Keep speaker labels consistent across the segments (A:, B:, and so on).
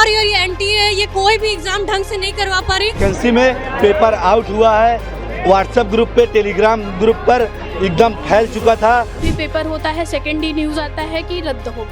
A: रही है और ये एंटी है, ये कोई भी एग्जाम ढंग से नहीं करवा पा रही।
B: वैकेंसी में पेपर आउट हुआ है, व्हाट्सएप ग्रुप पे, टेलीग्राम ग्रुप पर एकदम फैल चुका था।
C: भी पेपर होता है, सेकेंड ही न्यूज आता है कि रद्द हो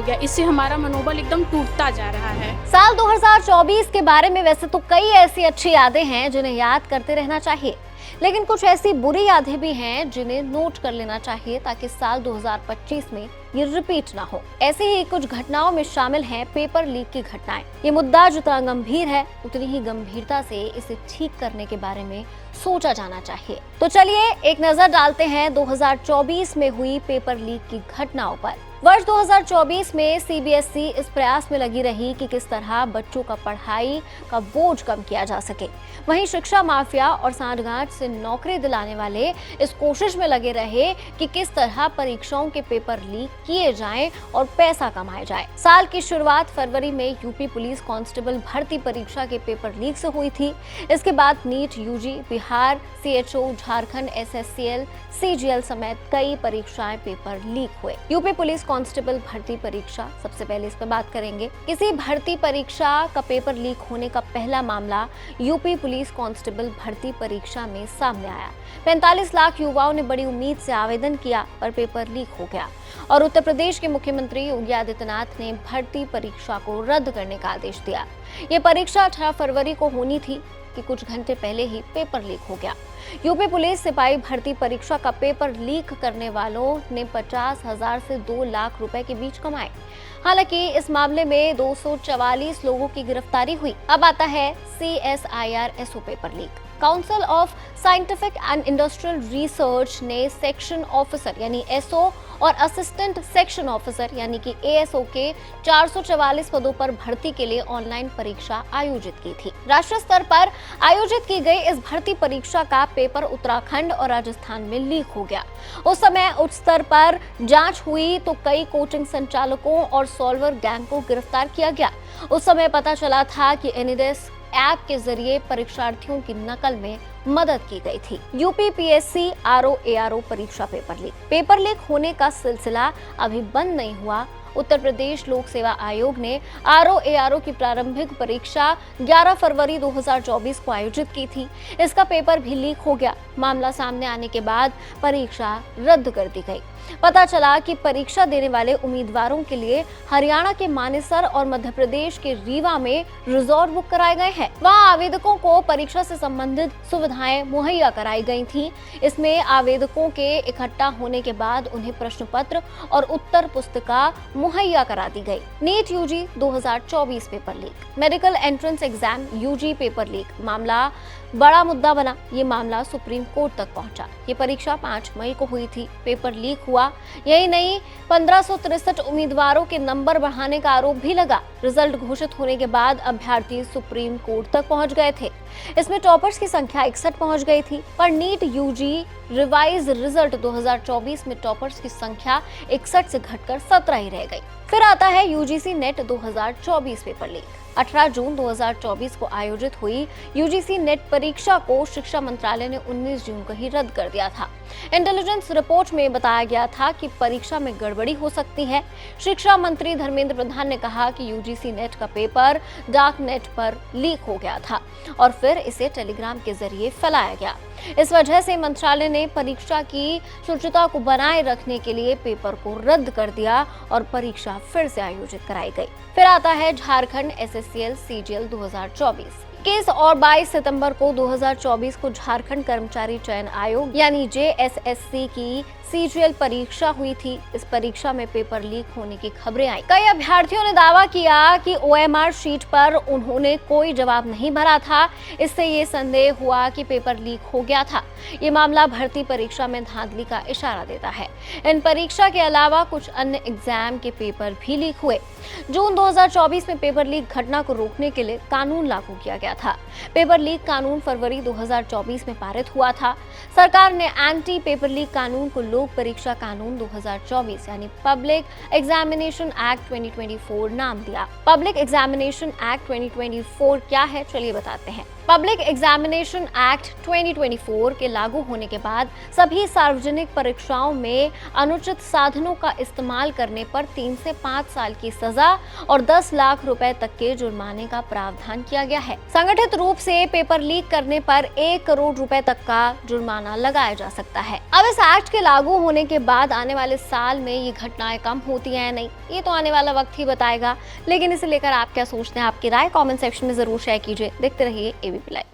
C: गया। इससे हमारा मनोबल एकदम टूटता जा रहा है।
D: साल 2024 के बारे में वैसे तो कई ऐसी अच्छी यादें हैं जिन्हें याद करते रहना चाहिए, लेकिन कुछ ऐसी बुरी यादें भी हैं जिन्हें नोट कर लेना चाहिए ताकि साल 2025 में ये रिपीट ना हो। ऐसे ही कुछ घटनाओं में शामिल हैं पेपर लीक की घटनाएं। ये मुद्दा जितना गंभीर है उतनी ही गंभीरता से इसे ठीक करने के बारे में सोचा जाना चाहिए। तो चलिए एक नजर डालते हैं 2024 में हुई पेपर लीक की घटनाओं पर। वर्ष 2024 में सीबीएसई इस प्रयास में लगी रही कि किस तरह बच्चों का पढ़ाई का बोझ कम किया जा सके। वहीं शिक्षा माफिया और सांठगांठ से नौकरी दिलाने वाले इस कोशिश में लगे रहे कि किस तरह परीक्षाओं के पेपर लीक किए जाएं और पैसा कमाया जाए। साल की शुरुआत फरवरी में यूपी पुलिस कांस्टेबल भर्ती परीक्षा के पेपर लीक से हुई थी। इसके बाद NEET, UG, Bihar, CHO, Jharkhand SSCL, CGL समेत कई परीक्षाएं पेपर लीक हुए। यूपी पुलिस कांस्टेबल भर्ती परीक्षा, सबसे पहले इस पर बात करेंगे। किसी भर्ती परीक्षा का पेपर लीक होने का पहला मामला यूपी पुलिस कांस्टेबल भर्ती परीक्षा में सामने आया। 45 लाख युवाओं ने बड़ी उम्मीद से आवेदन किया पर पेपर लीक हो गया और उत्तर प्रदेश के मुख्यमंत्री योगी आदित्यनाथ ने भर्ती परीक्षा को रद्द करने का आदेश दिया। ये परीक्षा 18 फरवरी को होनी थी कि कुछ घंटे पहले ही पेपर लीक हो गया। यूपी पुलिस सिपाही भर्ती परीक्षा का पेपर लीक करने वालों ने 50,000 से 2 लाख रुपए के बीच कमाए। हालांकि इस मामले में 244 लोगों की गिरफ्तारी हुई। अब आता है CSIR-SO paper leak. Council of scientific and industrial research ने सेक्शन ऑफिसर यानी SO और असिस्टेंट सेक्शन ऑफिसर यानी कि ASO के 444 पदों पर भर्ती के लिए ऑनलाइन परीक्षा आयोजित की थी। राष्ट्रीय स्तर पर आयोजित की गई इस भर्ती परीक्षा का पेपर उत्तराखंड और राजस्थान में लीक हो गया। उस समय उच्च स्तर पर जांच हुई तो कई कोचिंग संचालकों और सॉल्वर गैंग को गिरफ्तार किया गया। उस समय पता चला था कि एनिडेस ऐप के जरिए परीक्षार्थियों की नकल में मदद की गई थी। यूपी PSC RO-ARO परीक्षा पेपर लीक होने का सिलसिला अभी बंद नहीं हुआ। उत्तर प्रदेश लोक सेवा आयोग ने RO-ARO की प्रारंभिक परीक्षा 11 फरवरी 2024 को आयोजित की थी। इसका पेपर भी लीक हो गया। मामला सामने आने के बाद परीक्षा रद्द कर दी गई। पता चला कि परीक्षा देने वाले उम्मीदवारों के लिए हरियाणा के मानेसर और मध्य प्रदेश के रीवा में रिजॉर्ट बुक कराए गए हैं। वहां आवेदकों को परीक्षा से संबंधित सुविधाएं मुहैया कराई गई थी। इसमें आवेदकों के इकट्ठा होने के बाद उन्हें प्रश्न पत्र और उत्तर पुस्तिका मुहैया करा दी गई। NEET UG 2024 paper leak. Medical entrance exam UG paper leak मामला बड़ा मुद्दा बना। ये मामला सुप्रीम कोर्ट तक पहुंचा। ये परीक्षा 5 मई को हुई थी। पेपर लीक हुआ। यही नहीं, 1563 उम्मीदवारों के नंबर बढ़ाने का आरोप भी लगा। रिजल्ट घोषित होने के बाद अभ्यर्थी सुप्रीम कोर्ट तक पहुंच गए थे। इसमें टॉपर्स की संख्या 61 पहुंच गई थी, पर नीट यूजी रिवाइज रिजल्ट 2024 में टॉपर्स की संख्या 61 से घटकर 17 ही रह गई। फिर आता है यूजीसी नेट 2024 पेपर लीक। 18 जून 2024 को आयोजित हुई यूजीसी नेट परीक्षा को शिक्षा मंत्रालय ने 19 जून को ही रद्द कर दिया था। इंटेलिजेंस रिपोर्ट में बताया गया था कि परीक्षा में गड़बड़ी हो सकती है। शिक्षा मंत्री धर्मेंद्र प्रधान ने कहा कि यूजीसी नेट का पेपर डार्क नेट पर लीक हो गया था और फिर इसे टेलीग्राम के जरिए फैलाया गया। इस वजह से मंत्रालय ने परीक्षा की शुचिता को बनाए रखने के लिए पेपर को रद्द कर दिया और परीक्षा फिर से आयोजित कराई गई। फिर आता है झारखंड SSCL CGL 2024। 21 और 22 सितंबर को 2024 को झारखंड कर्मचारी चयन आयोग यानी JSSC की CGL परीक्षा हुई थी। इस परीक्षा में पेपर लीक होने की खबरें आई। कई अभ्यर्थियों ने दावा किया कि OMR शीट पर उन्होंने कोई जवाब नहीं भरा था। इससे ये संदेह हुआ कि पेपर लीक हो गया था। ये मामला भर्ती परीक्षा में धांधली का इशारा देता है। इन परीक्षा के अलावा कुछ अन्य एग्जाम के पेपर भी लीक हुए। जून 2024 में पेपर लीक घटना को रोकने के लिए कानून लागू किया गया था। पेपर लीक कानून फरवरी 2024 में पारित हुआ था। सरकार ने एंटी पेपर लीक कानून को लोक परीक्षा कानून 2024 यानी पब्लिक एग्जामिनेशन एक्ट 2024 नाम दिया। पब्लिक एग्जामिनेशन एक्ट 2024 क्या है, चलिए बताते हैं। पब्लिक एग्जामिनेशन एक्ट 2024 के लागू होने के बाद सभी सार्वजनिक परीक्षाओं में अनुचित साधनों का इस्तेमाल करने पर 3 से 5 साल की सजा और 10 लाख रुपए तक के जुर्माने का प्रावधान किया गया है। संगठित रूप से पेपर लीक करने पर 1 करोड़ रुपए तक का जुर्माना लगाया जा सकता है। अब इस एक्ट के लागू होने के बाद आने वाले साल में ये घटनाएं कम होती हैं या नहीं, ये तो आने वाला वक्त ही बताएगा। लेकिन इसे लेकर आप क्या सोचते हैं, आपकी राय कमेंट सेक्शन में जरूर शेयर कीजिए। देखते रहिए ABP लाइव।